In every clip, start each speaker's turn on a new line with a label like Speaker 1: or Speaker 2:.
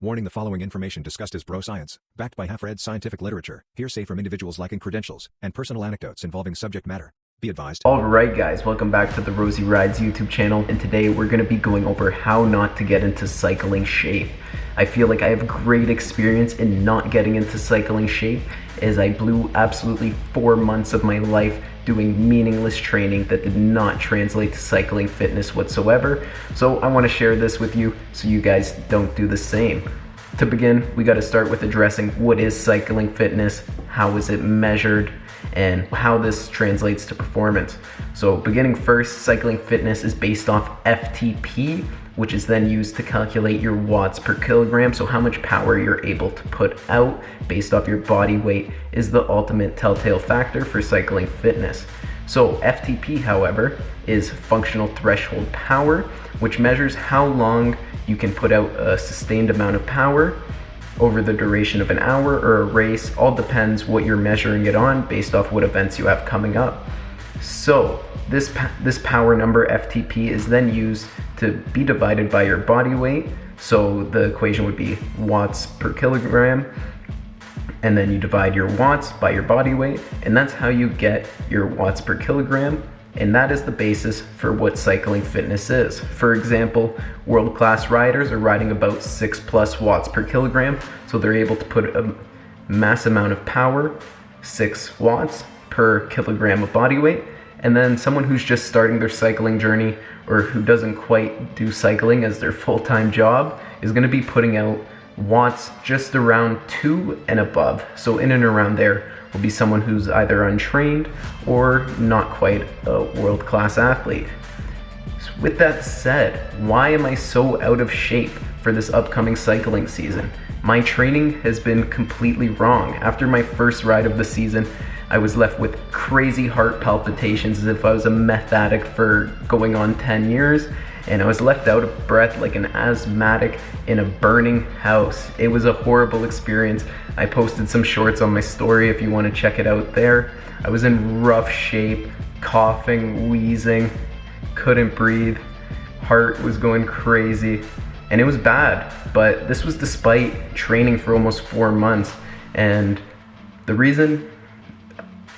Speaker 1: Warning: the following information discussed is bro science, backed by half-read scientific literature, hearsay from individuals lacking credentials, and personal anecdotes involving subject matter. Be advised.
Speaker 2: Alright guys, welcome back to the Rosie Rides YouTube channel, and today we're going to be going over how not to get into cycling shape. I feel like I have great experience in not getting into cycling shape, as I blew absolutely 4 months of my life doing meaningless training that did not translate to cycling fitness whatsoever. So I want to share this with you so you guys don't do the same. To begin, we got to start with addressing what is cycling fitness, how is it measured, and how this translates to performance. So beginning first, cycling fitness is based off FTP, which is then used to calculate your watts per kilogram. So how much power you're able to put out based off your body weight is the ultimate telltale factor for cycling fitness. So FTP, however, is functional threshold power, which measures how long you can put out a sustained amount of power over the duration of an hour or a race. All depends what you're measuring it on based off what events you have coming up. So this power number, FTP, is then used to be divided by your body weight. So the equation would be watts per kilogram, and then you divide your watts by your body weight, and that's how you get your watts per kilogram. And that is the basis for what cycling fitness is. For example, world-class riders are riding about 6+ watts per kilogram, so they're able to put a mass amount of power, 6 watts per kilogram of body weight. And then someone who's just starting their cycling journey, or who doesn't quite do cycling as their full-time job, is going to be putting out watts just around 2 and above. So in and around there will be someone who's either untrained or not quite a world-class athlete. So with that said, why am I so out of shape for this upcoming cycling season? My training has been completely wrong. After my first ride of the season, I was left with crazy heart palpitations as if I was a meth addict for going on 10 years, and I was left out of breath like an asthmatic in a burning house. It was a horrible experience. I posted some shorts on my story if you want to check it out there. I was in rough shape, coughing, wheezing, couldn't breathe, heart was going crazy, and it was bad. But this was despite training for almost 4 months, and the reason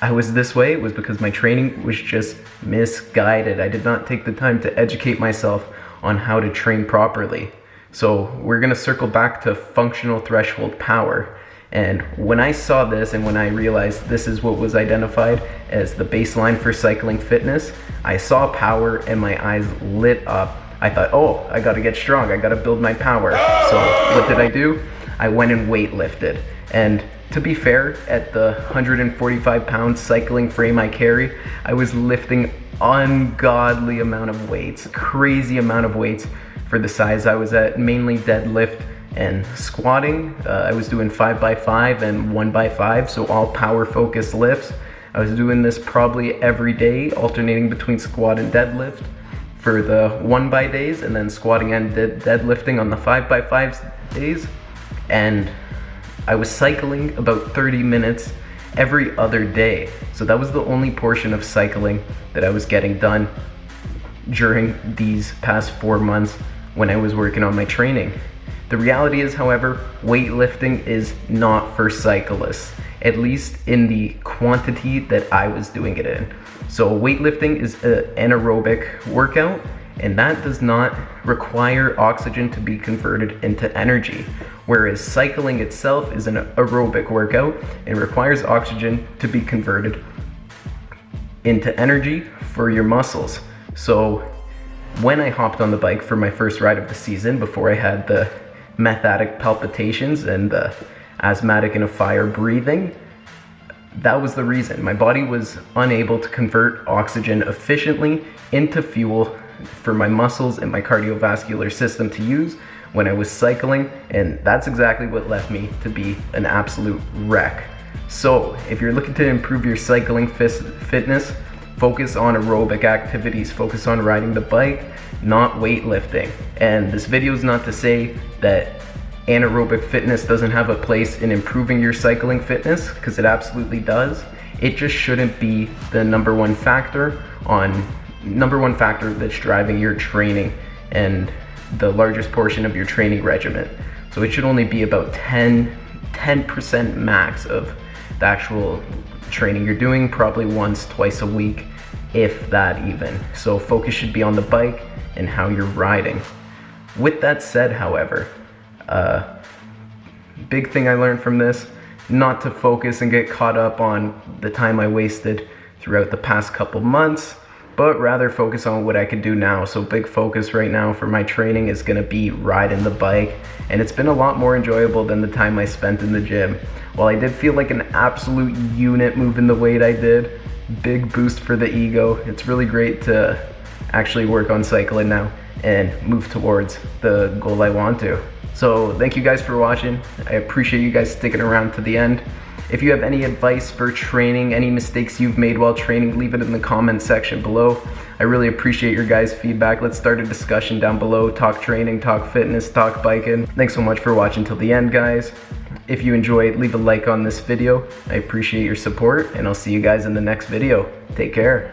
Speaker 2: I was this way was because my training was just misguided. I did not take the time to educate myself on how to train properly. So we're gonna circle back to functional threshold power. And when I saw this, and when I realized this is what was identified as the baseline for cycling fitness, I saw power and my eyes lit up. I thought, oh, I gotta get strong, I gotta build my power. So what did I do? I went and weightlifted. And to be fair, at the 145-pound cycling frame I carry, I was lifting ungodly amount of weights, crazy amount of weights for the size I was at, mainly deadlift and squatting. I was doing 5x5 and 1x5, so all power focused lifts. I was doing this probably every day, alternating between squat and deadlift for the 1x days, and then squatting and deadlifting on the 5x5 days. And I was cycling about 30 minutes every other day. So that was the only portion of cycling that I was getting done during these past 4 months when I was working on my training. The reality is, however, weightlifting is not for cyclists, at least in the quantity that I was doing it in. So weightlifting is an anaerobic workout, and that does not require oxygen to be converted into energy. Whereas cycling itself is an aerobic workout and requires oxygen to be converted into energy for your muscles. So when I hopped on the bike for my first ride of the season, before I had the meth addict palpitations and the asthmatic in a fire breathing, that was the reason. My body was unable to convert oxygen efficiently into fuel for my muscles and my cardiovascular system to use when I was cycling, and that's exactly what left me to be an absolute wreck. So if you're looking to improve your cycling fitness, focus on aerobic activities, focus on riding the bike, not weightlifting. And this video is not to say that anaerobic fitness doesn't have a place in improving your cycling fitness, because it absolutely does. It just shouldn't be the number one factor that's driving your training and the largest portion of your training regimen. So it should only be about 10% max of the actual training you're doing, probably once, twice a week, if that even. So focus should be on the bike and how you're riding. With that said, however, big thing I learned from this, not to focus and get caught up on the time I wasted throughout the past couple months, but rather focus on what I could do now. So big focus right now for my training is gonna be riding the bike, and it's been a lot more enjoyable than the time I spent in the gym. While I did feel like an absolute unit moving the weight I did, big boost for the ego. It's really great to actually work on cycling now and move towards the goal I want to. So thank you guys for watching. I appreciate you guys sticking around to the end. If you have any advice for training, any mistakes you've made while training, leave it in the comment section below. I really appreciate your guys' feedback. Let's start a discussion down below. Talk training, talk fitness, talk biking. Thanks so much for watching till the end, guys. If you enjoyed, leave a like on this video. I appreciate your support, and I'll see you guys in the next video. Take care.